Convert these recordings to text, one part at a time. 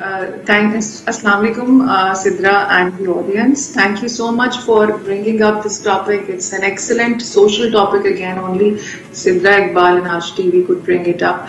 Assalamu alaikum, Sidra and the audience. Thank you so much for bringing up this topic. It's an excellent social topic again. Only Sidra Iqbal and Aaj TV could bring it up.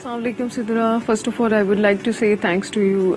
Assalamualaikum Sidra. First of all, I would like to say thanks to you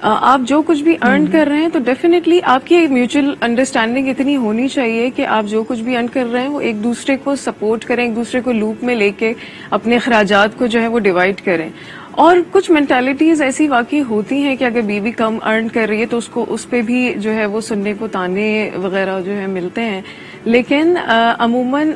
آپ جو کچھ بھی ارن کر رہے ہیں تو definitely آپ کی میوچل انڈرسٹینڈنگ اتنی ہونی چاہیے کہ آپ جو کچھ بھی ارن کر رہے ہیں وہ ایک دوسرے کو سپورٹ کریں, ایک دوسرے کو لوپ میں لے کے اپنے اخراجات کو جو ہے وہ ڈیوائڈ کریں. اور کچھ مینٹالٹیز ایسی واقعی ہوتی ہیں کہ اگر بیوی کم ارن کر رہی ہے تو اس پہ بھی جو ہے وہ سننے کو تانے وغیرہ جو ہے ملتے ہیں, لیکن عموماً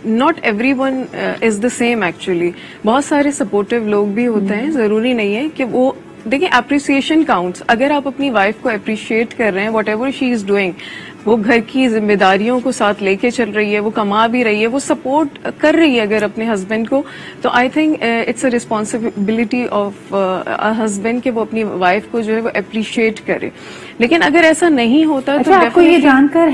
not every one is the same. Actually بہت سارے سپورٹیو لوگ بھی ہوتے ہیں, ضروری نہیں ہے کہ وہ دیکھیں اپریسیشن کاؤنٹس. اگر آپ اپنی وائف کو اپریشیٹ کر رہے ہیں what ever she is doing, وہ گھر کی ذمہ داریوں کو ساتھ لے کے چل رہی ہے, وہ کما بھی رہی ہے, وہ سپورٹ کر رہی ہے اگر اپنے ہسبینڈ کو, تو I think it's a responsibility of husband کہ وہ اپنی وائف کو جو ہے وہ اپریشیٹ کرے. لیکن اگر ایسا نہیں ہوتا تو آپ کو یہ جان کر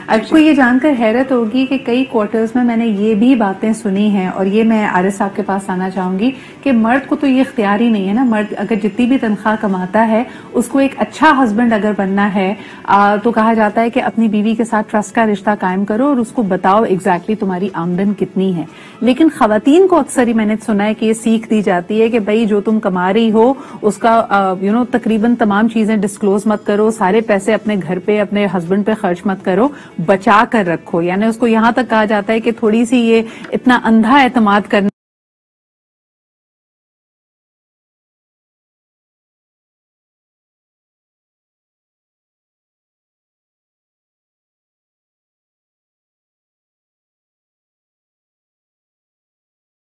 آپ کو یہ جان کر حیرت ہوگی کہ کئی کوارٹرز میں نے یہ بھی باتیں سنی ہیں, اور یہ میں عارض صاحب کے پاس آنا چاہوں گی کہ مرد کو تو یہ اختیار ہی نہیں ہے نا. مرد اگر جتنی بھی تنخواہ کماتا ہے اس کو ایک اچھا ہسبینڈ اگر بننا ہے تو کہا جاتا ہے کہ اپنی بیوی کے ساتھ ٹرسٹ کا رشتہ قائم کرو اور اس کو بتاؤ ایگزیکٹلی تمہاری آمدن کتنی ہے. لیکن خواتین کو اکثر ہی میں نے سنا ہے کہ یہ سیکھ دی جاتی ہے کہ بھائی جو تم کما رہی ہو اس کا تقریباً تمام چیزیں ڈسکلوز مت کرو, سارے پیسے اپنے گھر پہ اپنے ہسبینڈ پہ خرچ مت کرو, بچا کر رکھو. یعنی اس کو یہاں تک کہا جاتا ہے کہ تھوڑی سی یہ اتنا اندھا اعتماد کرنا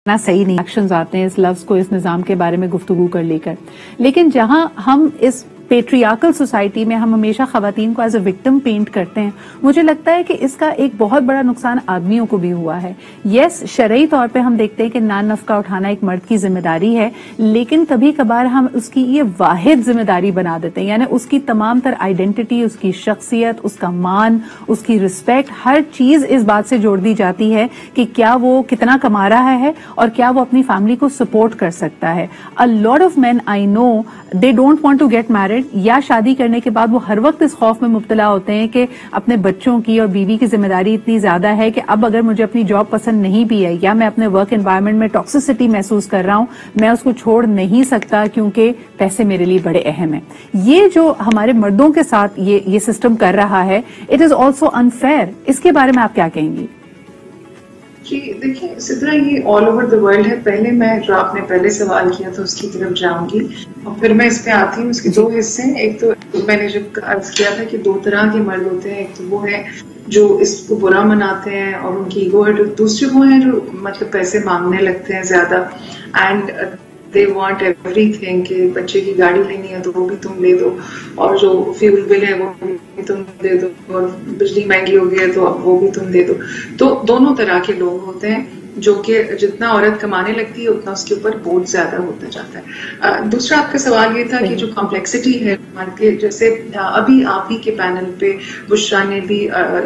صحیح نہیں. ایکشنز آتے ہیں اس لفظ کو, اس نظام کے بارے میں گفتگو کر لے کر. لیکن جہاں ہم اس پیٹریارکل سوسائٹی میں ہم ہمیشہ خواتین کو ایز اے وکٹم پینٹ کرتے ہیں, مجھے لگتا ہے کہ اس کا ایک بہت بڑا نقصان آدمیوں کو بھی ہوا ہے. یس, شرعی طور پہ ہم دیکھتے ہیں کہ نان نفقہ اٹھانا ایک مرد کی ذمہ داری ہے, لیکن کبھی کبھار ہم اس کی یہ واحد ذمہ داری بنا دیتے ہیں. یعنی اس کی تمام تر آئیڈینٹی, اس کی شخصیت, اس کا مان, اس کی رسپیکٹ, ہر چیز اس بات سے جوڑ دی جاتی ہے کہ کیا وہ کتنا کما رہا ہے اور کیا وہ اپنی فیملی کو سپورٹ کر سکتا ہے. A lot of men I know they don't want to get married, یا شادی کرنے کے بعد وہ ہر وقت اس خوف میں مبتلا ہوتے ہیں کہ اپنے بچوں کی اور بیوی کی ذمہ داری اتنی زیادہ ہے کہ اب اگر مجھے اپنی جاب پسند نہیں بھی ہے یا میں اپنے ورک انوائرمنٹ میں ٹاکسسٹی محسوس کر رہا ہوں, میں اس کو چھوڑ نہیں سکتا کیونکہ پیسے میرے لیے بڑے اہم ہیں. یہ جو ہمارے مردوں کے ساتھ یہ سسٹم کر رہا ہے, اٹ از آلسو انفیئر. اس کے بارے میں آپ کیا کہیں گی؟ جی دیکھیں سدرا, یہ آل اوور دا ورلڈ ہے. پہلے میں جو آپ نے پہلے سوال کیا تھا اس کی طرف جاؤں گی اور پھر میں اس پہ آتی ہوں. اس کے دو حصے ہیں. ایک تو میں نے جب عرض کیا تھا کہ دو طرح کے مرد ہوتے ہیں, ایک تو وہ ہیں جو اس کو برا مناتے ہیں اور ان کی ایگو ہے, دوسرے وہ ہیں جو مطلب پیسے مانگنے لگتے ہیں زیادہ, اینڈ they want everything کہ بچے کی گاڑی لینی ہے تو وہ بھی تم دے دو, اور جو فیول بل ہے وہ بھی تم دے دو, اور بجلی مہنگی ہو گئی ہے تو اب وہ بھی تم دے دو. تو دونوں طرح کے لوگ ہوتے ہیں جو کہ جتنا عورت کمانے لگتی ہے اتنا اس کے اوپر بوجھ زیادہ ہوتا جاتا ہے. دوسرا آپ کا سوال یہ تھا کہ جو کمپلیکسٹی ہے کے, جیسے ابھی آپ ہی کے پینل پہ بشرا نے بھی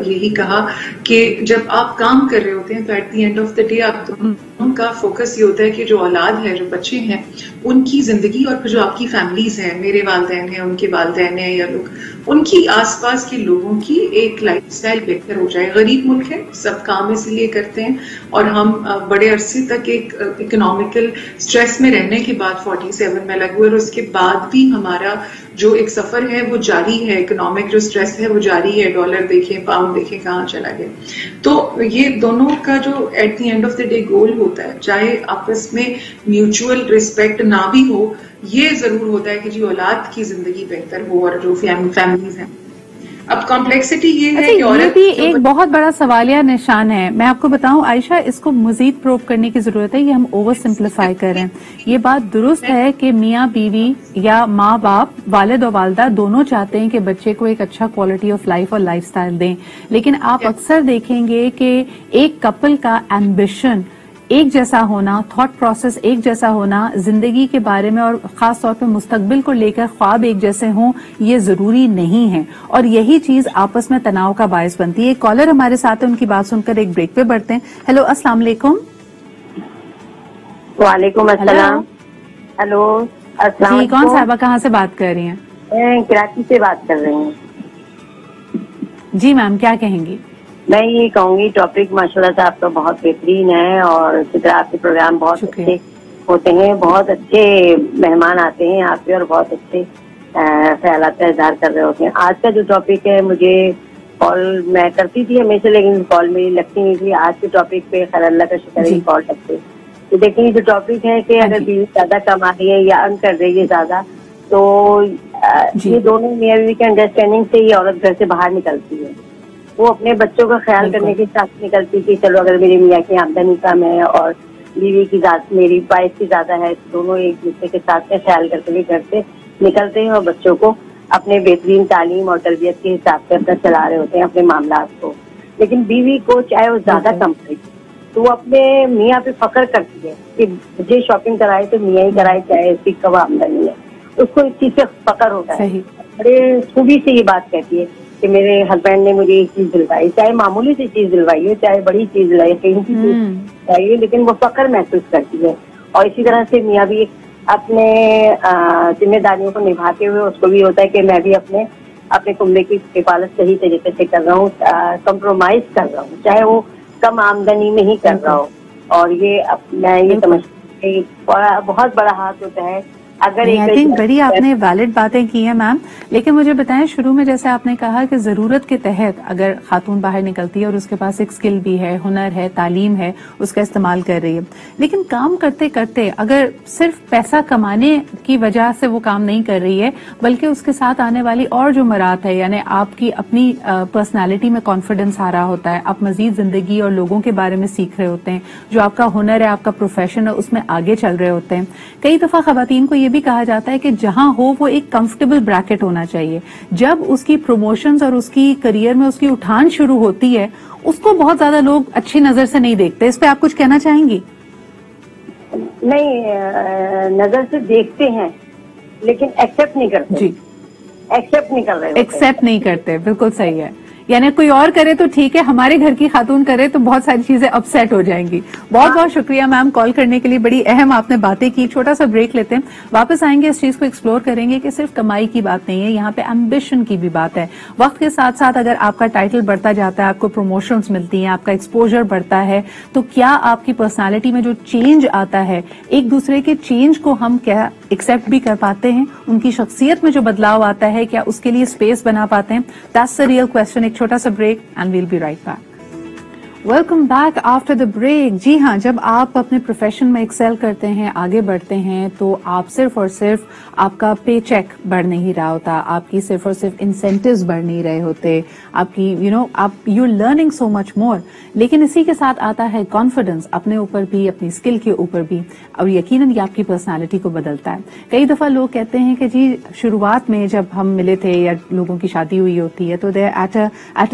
یہی کہا کہ جب آپ کام کر رہے ہوتے ہیں تو at the end of the day آپ ان کا فوکس یہ ہوتا ہے کہ جو اولاد ہے, جو بچے ہیں, ان کی زندگی, اور پھر جو آپ کی فیملیز ہیں, میرے والدین ہیں, ان کے والدین ہیں, یا لوگ, ان کی آس پاس کے لوگوں کی ایک لائف اسٹائل بہتر ہو جائے. غریب ملک ہے, سب کام اس لیے کرتے ہیں, اور ہم بڑے عرصے تک ایک اکنامیکل اسٹریس میں رہنے کے بعد 47 میں لگے ہوئے, اور اس کے بعد بھی ہمارا جو ایک سفر ہے وہ جاری ہے, اکنامک جو اسٹریس ہے وہ جاری ہے. ڈالر دیکھیں, پاؤنڈ دیکھیں کہاں چلا گیا. تو یہ دونوں کا جو at the end of the day goal ہوتا ہے, چاہے آپس میں میوچل ریسپیکٹ نہ بھی ہو, یہ ضرور ہوتا ہے کہ جی اولاد کی زندگی بہتر ہو اور جو فیملیز ہیں. اب کمپلیکسٹی یہ ہے کہ یہ بھی ایک بہت بڑا سوالیہ نشان ہے. میں آپ کو بتاؤں عائشہ, اس کو مزید پروو کرنے کی ضرورت ہے. یہ ہم اوور سمپلیفائی کر رہے ہیں. یہ بات درست ہے کہ میاں بیوی یا ماں باپ, والد اور والدہ دونوں چاہتے ہیں کہ بچے کو ایک اچھا کوالٹی آف لائف اور لائف سٹائل دیں, لیکن آپ اکثر دیکھیں گے کہ ایک کپل کا ایمبیشن ایک جیسا ہونا, تھاٹ پروسیس ایک جیسا ہونا, زندگی کے بارے میں اور خاص طور پہ مستقبل کو لے کر خواب ایک جیسے ہوں, یہ ضروری نہیں ہے, اور یہی چیز آپس میں تناؤ کا باعث بنتی ہے. ایک کالر ہمارے ساتھ ہے, ان کی بات سن کر ایک بریک پہ بڑھتے ہیں. ہیلو, السلام علیکم. وعلیکم السلام. ہیلو, السلام. جی, کون صاحبہ کہاں سے بات کر رہی ہیں؟ میں کراچی سے بات کر رہی ہوں. جی میم, کیا کہیں گی؟ میں یہ کہوں گی ٹاپک ماشاء اللہ سے آپ کا بہت بہترین ہے, اور اسی طرح آپ کے پروگرام بہت اچھے ہوتے ہیں, بہت اچھے مہمان آتے ہیں آپ کے اور بہت اچھے خیالات کا اظہار کر رہے ہوتے ہیں. آج کا جو ٹاپک ہے, مجھے کال میں کرتی تھی ہمیشہ لیکن کال میری لگتی نہیں تھی. آج کے ٹاپک پہ خیر اللہ کا شکر ہے کال لگتے. تو دیکھیں یہ جو ٹاپک ہے کہ اگر بیوی زیادہ کما رہی ہے یا ارن کر رہی ہے زیادہ, تو یہ دونوں میاں بیوی کے انڈرسٹینڈنگ سے یہ عورت گھر سے باہر نکلتی ہے. وہ اپنے بچوں کا خیال کرنے کے ساتھ نکلتی کہ چلو اگر میرے میاں کی آمدنی کم ہے اور بیوی کی میری وائف کی زیادہ ہے, تو دونوں ایک دوسرے کے ساتھ میں خیال کرتے ہوئے گھر سے نکلتے ہیں اور بچوں کو اپنے بہترین تعلیم اور تربیت کے حساب سے اپنا چلا رہے ہوتے ہیں اپنے معاملات کو. لیکن بیوی کو چاہے وہ زیادہ کم کرے تو وہ اپنے میاں پہ فخر کرتی ہے کہ مجھے شاپنگ کرائے تو میاں ہی کرائے, چاہے اس کی کم آمدنی ہے. اس کو اس چیز سے فخر ہوتا ہے, بڑے خوبی سے یہ بات کہتی ہے کہ میرے ہسبینڈ نے مجھے ایک چیز دلوائی, چاہے معمولی سی چیز دلوائی ہو, چاہے بڑی چیز دلائی, قیمتی چیز چاہیے, لیکن وہ فخر محسوس کرتی ہے. اور اسی طرح سے میاں بھی اپنے ذمہ داریوں کو نبھاتے ہوئے اس کو بھی ہوتا ہے کہ میں بھی اپنے کنبے کی حفاظت صحیح طریقے سے کر رہا ہوں, کمپرومائز کر رہا ہوں, چاہے وہ کم آمدنی میں ہی کر رہا ہو. اور یہ میں یہ سمجھتی ہوں کہ بہت بڑا ہاتھ ہوتا ہے. اگر آئی تھنک بڑی آپ نے ویلڈ باتیں کی ہیں میم, لیکن مجھے بتائیں شروع میں جیسے آپ نے کہا کہ ضرورت کے تحت اگر خاتون باہر نکلتی ہے اور اس کے پاس ایک اسکل بھی ہے, ہنر ہے, تعلیم ہے, اس کا استعمال کر رہی ہے, لیکن کام کرتے کرتے اگر صرف پیسہ کمانے کی وجہ سے وہ کام نہیں کر رہی ہے بلکہ اس کے ساتھ آنے والی اور جو مرات ہے, یعنی آپ کی اپنی پرسنالٹی میں کانفیڈنس آ رہا ہوتا ہے, آپ مزید زندگی اور لوگوں کے بارے میں سیکھ رہے ہوتے ہیں, جو آپ کا ہنر ہے, آپ کا پروفیشن ہے, اس میں آگے چل رہے ہوتے ہیں. کئی دفعہ خواتین کو یہ بھی کہا جاتا ہے کہ جہاں ہو وہ ایک کمفرٹیبل بریکٹ ہونا چاہیے. جب اس کی پروموشنز اور اس کی کریئر میں اس کی اٹھان شروع ہوتی ہے, اس کو بہت زیادہ لوگ اچھی نظر سے نہیں دیکھتے. اس پہ آپ کچھ کہنا چاہیں گی؟ نہیں, نظر سے دیکھتے ہیں لیکن ایکسپٹ نہیں کرتے. جی, ایکسپٹ نہیں کر رہے, ایکسپٹ نہیں کرتے, بالکل صحیح ہے. یعنی کوئی اور کرے تو ٹھیک ہے, ہمارے گھر کی خاتون کرے تو بہت ساری چیزیں اپسیٹ ہو جائیں گی. بہت بہت شکریہ میم کال کرنے کے لیے, بڑی اہم آپ نے باتیں کی. چھوٹا سا بریک لیتے ہیں, واپس آئیں گے, اس چیز کو ایکسپلور کریں گے کہ صرف کمائی کی بات نہیں ہے, یہاں پہ ایمبیشن کی بھی بات ہے. وقت کے ساتھ ساتھ اگر آپ کا ٹائٹل بڑھتا جاتا ہے, آپ کو پروموشنز ملتی ہیں, آپ کا ایکسپوجر بڑھتا ہے, تو کیا آپ کی پرسنالٹی میں جو چینج آتا ہے, ایک دوسرے کے چینج کو ہم کیا ایکسپٹ بھی کر پاتے ہیں؟ ان کی شخصیت میں جو بدلاؤ آتا ہے, کیا اس کے لیے اسپیس بنا پاتے ہیں؟ That's the real question. ایک چھوٹا سا break and we'll be right back. Welcome back after the break. جی ہاں, جب آپ اپنے پروفیشن میں ایکسل کرتے ہیں, آگے بڑھتے ہیں, تو آپ صرف اور صرف آپ کا پے چیک بڑھ نہیں رہا ہوتا, آپ کی صرف اور صرف انسینٹیوز بڑھ نہیں رہے ہوتے, آپ کی یو لرننگ سو مچ مور. لیکن اسی کے ساتھ آتا ہے کانفیڈنس, اپنے اوپر بھی, اپنی اسکل کے اوپر بھی, اور یقیناً یہ آپ کی پرسنالٹی کو بدلتا ہے. کئی دفعہ لوگ کہتے ہیں کہ جی شروعات میں جب ہم ملے تھے یا لوگوں کی شادی ہوئی ہوتی ہے تو they are at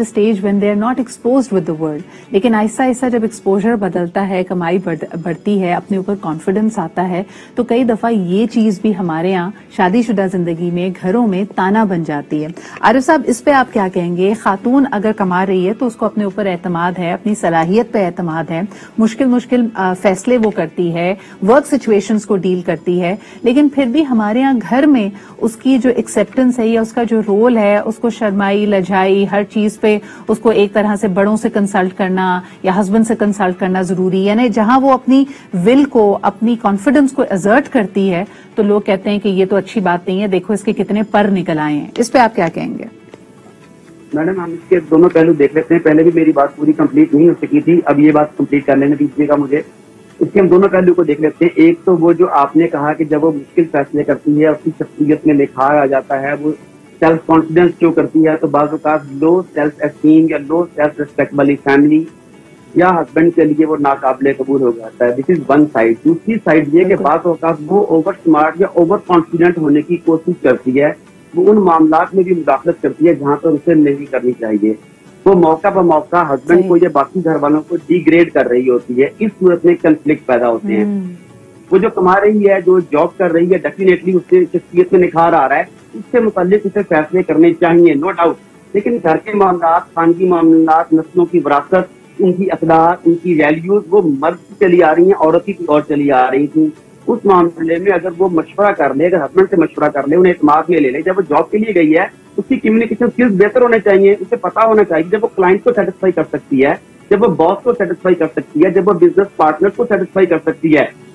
a stage when they are not exposed with the world, لیکن آہستہ آہستہ جب ایکسپوجر بدلتا ہے, کمائی بڑھتی ہے, اپنے اوپر کانفیڈنس آتا ہے, تو کئی دفعہ یہ چیز بھی ہمارے یہاں شادی شدہ زندگی میں, گھروں میں تانا بن جاتی ہے. عارف صاحب, اس پہ آپ کیا کہیں گے؟ خاتون اگر کما رہی ہے تو اس کو اپنے اوپر اعتماد ہے, اپنی صلاحیت پہ اعتماد ہے, مشکل فیصلے وہ کرتی ہے, ورک سچویشنز کو ڈیل کرتی ہے, لیکن پھر بھی ہمارے یہاں گھر میں اس کی جو ایکسیپٹنس ہے یا اس کا جو رول ہے, اس کو شرمائی, لجائی, ہر چیز پہ اس کو ایک طرح سے بڑوں سے کنسلٹ کرنا یا ہسبینڈ سے کنسلٹ کرنا ضروری. یعنی جہاں وہ اپنی ول کو, اپنی کانفیڈنس کو ایزرٹ کرتی ہے, تو لوگ کہتے ہیں کہ یہ تو اچھی بات نہیں ہے, دیکھو اس کے کتنے پر نکل آئے ہیں. اس پہ آپ کیا کہیں گے؟ میڈم, ہم اس کے دونوں پہلو دیکھ لیتے ہیں. پہلے بھی میری بات پوری کمپلیٹ نہیں ہو سکی تھی, اب یہ بات کمپلیٹ کر لینے دیجیے گا مجھے. اس کے ہم دونوں پہلو کو دیکھ لیتے ہیں. ایک تو وہ جو آپ نے کہا کہ جب وہ مشکل فیصلے کرتی ہے, اس کی شخصیت میں نکھار آ جاتا ہے, وہ سیلف کانفیڈینس شو کرتی ہے, تو بعض اوقات لو سیلف اسٹیم یا لو سیلف ریسپیکٹ والی فیملی یا ہسبینڈ کے لیے وہ ناقابل قبول ہو جاتا ہے. دس از ون سائڈ. دوسری سائڈ یہ کہ بعض اوقات وہ اوور اسمارٹ یا اوور کانفیڈنٹ ہونے کی کوشش کرتی ہے, وہ ان معاملات میں بھی مداخلت کرتی ہے جہاں پر اسے نہیں کرنی چاہیے. وہ موقع بہ موقع ہسبینڈ کو یا باقی گھر والوں کو ڈی گریڈ کر رہی ہوتی ہے. اس صورت میں کنفلکٹ پیدا ہوتے ہیں. وہ جو کما رہی ہے, جو جاب کر رہی ہے, ڈیفینیٹلی اس سے شخصیت میں نکھار آ رہا ہے, اس سے متعلق اسے فیصلے کرنے چاہیے, نو ڈاؤٹ. لیکن گھر کے معاملات, خاندگی معاملات, نسلوں کی وراثت, ان کی اقدار, ان کی ویلیوز وہ مرد کی چلی آ رہی ہیں, عورت کی اور چلی آ رہی تھیں. اس معاملے میں اگر وہ مشورہ کر لے, اگر ہسبینڈ سے مشورہ کر لے, انہیں اعتماد میں لے لے, جب وہ جاب کے لیے گئی ہے اس کی کمیونیکیشن اسکلز بہتر ہونے چاہیے, اسے پتا ہونا چاہیے جب وہ کلائنٹ کو سیٹسفائی کر سکتی ہے, جب وہ باس کو سیٹسفائی کر سکتی ہے, جب وہ بزنس پارٹنر کو سیٹسفائی کر سکتی ہے.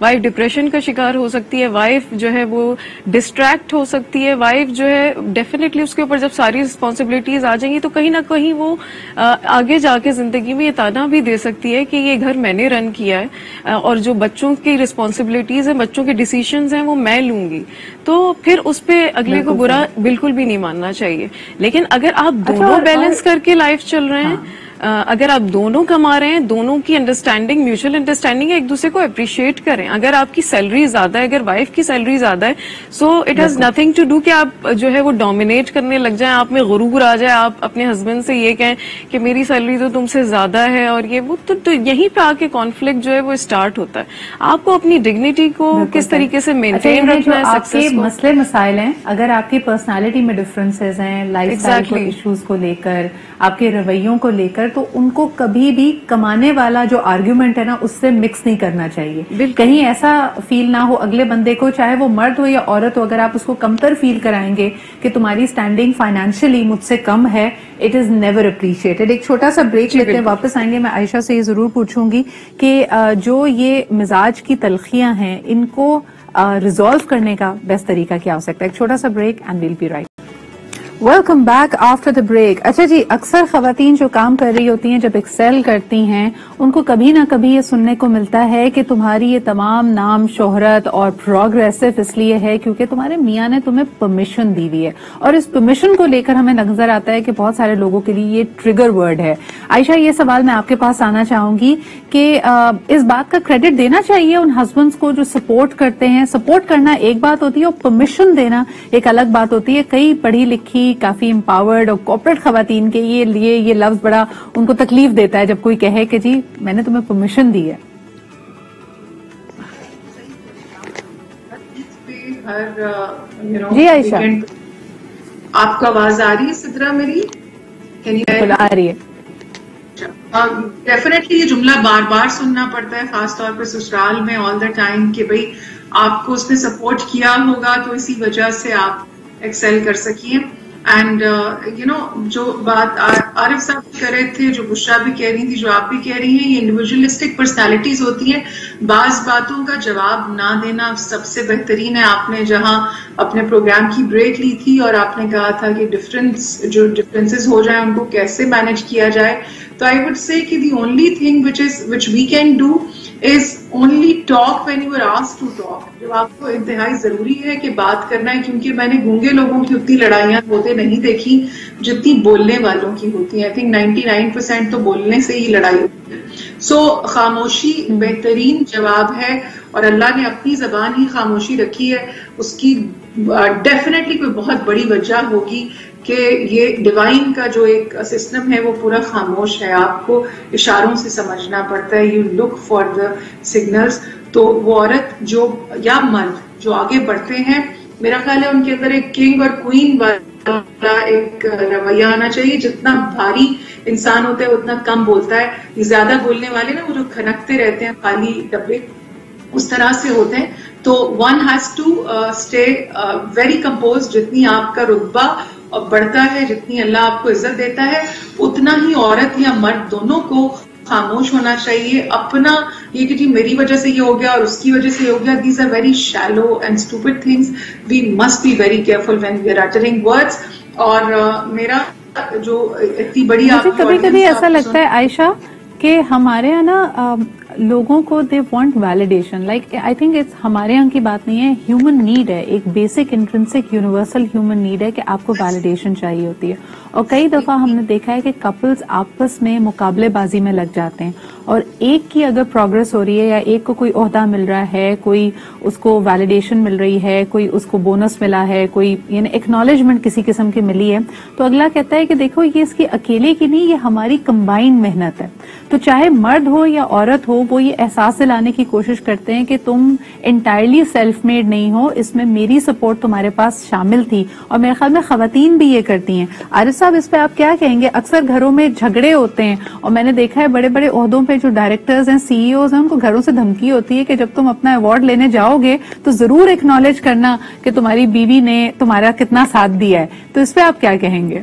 وائف ڈپریشن کا شکار ہو سکتی ہے, وائف جو ہے وہ ڈسٹریکٹ ہو سکتی ہے, وائف جو ہے ڈیفینیٹلی اس کے اوپر جب ساری رسپانسبلٹیز آ جائیں گی تو کہیں نہ کہیں وہ آگے جا کے زندگی میں یہ تانا بھی دے سکتی ہے کہ یہ گھر میں نے رن کیا ہے اور جو بچوں کی رسپانسبلٹیز ہیں, بچوں کے ڈیسیشنز ہیں وہ میں لوں گی, تو پھر اس پہ اگلے کو برا بالکل بھی نہیں ماننا چاہیے. لیکن اگر آپ دونوں بیلنس کر کے لائف چل رہے ہیں, اگر آپ دونوں کما رہے ہیں, دونوں کی انڈرسٹینڈنگ میوچل انڈرسٹینڈنگ ہے, ایک دوسرے کو اپریشیٹ کریں. اگر آپ کی سیلری زیادہ ہے, اگر وائف کی سیلری زیادہ ہے, so it has nothing to do کہ آپ جو ہے وہ ڈومینیٹ کرنے لگ جائیں, آپ میں غرور آ جائے, آپ اپنے ہسبینڈ سے یہ کہیں کہ میری سیلری تو تم سے زیادہ ہے اور یہ وہ, تو یہیں پہ آ کے کانفلکٹ جو ہے وہ اسٹارٹ ہوتا ہے. آپ کو اپنی ڈگنیٹی کو کس طریقے سے مینٹین رکھنا ہے, سکسیس کو. مسئلے مسائل ہیں, اگر آپ کی پرسنالٹی میں ڈفرینسز ہیں, لائف اسٹائل کو ایشوز کو لے کر, آپ کے رویوں کو لے کر, تو ان کو کبھی بھی کمانے والا جو آرگیومنٹ ہے نا اس سے مکس نہیں کرنا چاہیے. کہیں ایسا فیل نہ ہو اگلے بندے کو, چاہے وہ مرد ہو یا عورت ہو, اگر آپ اس کو کمتر فیل کرائیں گے کہ تمہاری اسٹینڈنگ فائنینشلی مجھ سے کم ہے, اٹ از نیور اپریشیٹڈ. ایک چھوٹا سا بریک لیتے ہیں, واپس آئیں گے. میں عائشہ سے یہ ضرور پوچھوں گی کہ جو یہ مزاج کی تلخیاں ہیں ان کو ریزالو کرنے کا بیسٹ طریقہ کیا ہو سکتا ہے. ایک چھوٹا سا break and we'll be right. Welcome back after the break. اچھا جی, اکثر خواتین جو کام کر رہی ہوتی ہیں جب ایکسل کرتی ہیں ان کو کبھی نہ کبھی یہ سننے کو ملتا ہے کہ تمہاری یہ تمام نام شہرت اور پروگریسو اس لیے ہے کیونکہ تمہارے میاں نے تمہیں پرمیشن دی ہوئی ہے. اور اس پرمیشن کو لے کر ہمیں نظر آتا ہے کہ بہت سارے لوگوں کے لیے یہ ٹریگر ورڈ ہے. عائشہ, یہ سوال میں آپ کے پاس آنا چاہوں گی کہ اس بات کا کریڈٹ دینا چاہیے ان ہسبینڈز کو جو سپورٹ کرتے ہیں. سپورٹ کرنا ایک بات ہوتی ہے اور پرمیشن دینا ایک الگ بات ہوتی ہے. کئی پڑھی لکھی, کافی امپاورڈ اور کارپوریٹ خواتین کے لیے یہ لفظ بڑا ان کو تکلیف دیتا ہے جب کوئی کہے کہ جی میں نے تمہیں پرمیشن دی ہے. جی عائشہ, آپ کو آواز آ رہی ہے سدرا میری؟ آ رہی ہے. ڈیفینیٹلی یہ جملہ بار بار سننا پڑتا ہے, خاص طور پہ سسرال میں آل دا ٹائم, کہ بھئی آپ کو اس نے سپورٹ کیا ہوگا تو اسی وجہ سے آپ ایکسل کر سکیے. اینڈ جو بات عارف صاحب کر رہے تھے, جو بشرا بھی کہہ رہی تھی, جو آپ بھی کہہ رہی ہیں, یہ انڈیویجولسٹک پرسنالٹیز ہوتی ہیں. بعض باتوں کا جواب نہ دینا سب سے بہترین ہے. آپ نے جہاں اپنے پروگرام کی بریک لی تھی اور آپ نے کہا تھا کہ ڈفرینسز ہو جائیں ان کو کیسے مینج کیا جائے, تو آئی وڈ سے کہ the only thing which we can do is only talk when you are asked to talk. جو آپ کو انتہائی ضروری ہے کہ بات کرنا ہے, کیونکہ میں نے گونگے لوگوں کی اتنی لڑائیاں ہوتے نہیں دیکھی جتنی بولنے والوں کی ہوتی ہیں. I think 99% تو بولنے سے ہی لڑائی ہوتی ہے. سو خاموشی بہترین جواب ہے, اور اللہ نے اپنی زبان ہی خاموشی رکھی ہے. اس کی ڈیفینیٹلی کوئی بہت بڑی وجہ ہوگی کہ یہ ڈیوائن کا جو ایک سسٹم ہے وہ پورا خاموش ہے. آپ کو اشاروں سے سمجھنا پڑتا ہے. You look for the signals. تو وہ عورت جو یا مرد جو آگے بڑھتے ہیں, میرا خیال ہے ان کے اندر ایک کنگ اور کوئین والا ایک رویہ آنا چاہیے. جتنا بھاری انسان ہوتا ہے اتنا کم بولتا ہے. یہ زیادہ بولنے والے نا, وہ جو کھنکتے رہتے ہیں خالی ڈبے, اس طرح سے ہوتے ہیں. تو one has to stay very compose. جتنی آپ کا رتبہ بڑھتا ہے, جتنی اللہ آپ کو عزت دیتا ہے, اتنا ہی عورت یا مرد دونوں کو خاموش ہونا چاہیے. اپنا یہ کہ جی میری وجہ سے یہ ہو گیا اور اس کی وجہ سے یہ ہو گیا, these are very shallow and stupid things. We must be very careful when we are uttering words. اور میرا جو اتنی بڑی کبھی کبھی ایسا لگتا ہے عائشہ کہ ہمارے یہاں نا لوگوں کو they want validation. Like I think ہمارے یہاں کی بات نہیں ہے, ہیومن نیڈ ہے, ایک basic intrinsic universal human need ہے کہ آپ کو ویلیڈیشن چاہیے ہوتی ہے. اور کئی دفعہ ہم نے دیکھا ہے کہ کپلز آپس میں مقابلے بازی میں لگ جاتے ہیں, اور ایک کی اگر پروگرس ہو رہی ہے یا ایک کو کوئی عہدہ مل رہا ہے, کوئی اس کو ویلیڈیشن مل رہی ہے, کوئی اس کو بونس ملا ہے, کوئی یعنی ایکنالجمنٹ کسی قسم کی ملی ہے, تو اگلا کہتا ہے کہ دیکھو یہ اس کی اکیلے کی نہیں, یہ ہماری کمبائنڈ محنت ہے. تو چاہے مرد ہو یا عورت ہو, وہ یہ احساس دلانے کی کوشش کرتے ہیں کہ تم انٹائرلی سیلف میڈ نہیں ہو, اس میں میری سپورٹ تمہارے پاس شامل تھی. اور میرے خیال میں خواتین بھی یہ کرتی ہیں. عارف صاحب, اس پہ آپ کیا کہیں گے؟ اکثر گھروں میں جھگڑے ہوتے ہیں, اور میں نے دیکھا ہے بڑے بڑے عہدوں پہ جو ڈائریکٹرز ہیں, سی ای اوز ہیں, ان کو گھروں سے دھمکی ہوتی ہے کہ جب تم اپنا ایوارڈ لینے جاؤ گے تو ضرور ایکنالج کرنا کہ تمہاری بیوی نے تمہارا کتنا ساتھ دیا ہے. تو اس پہ آپ کیا کہیں گے؟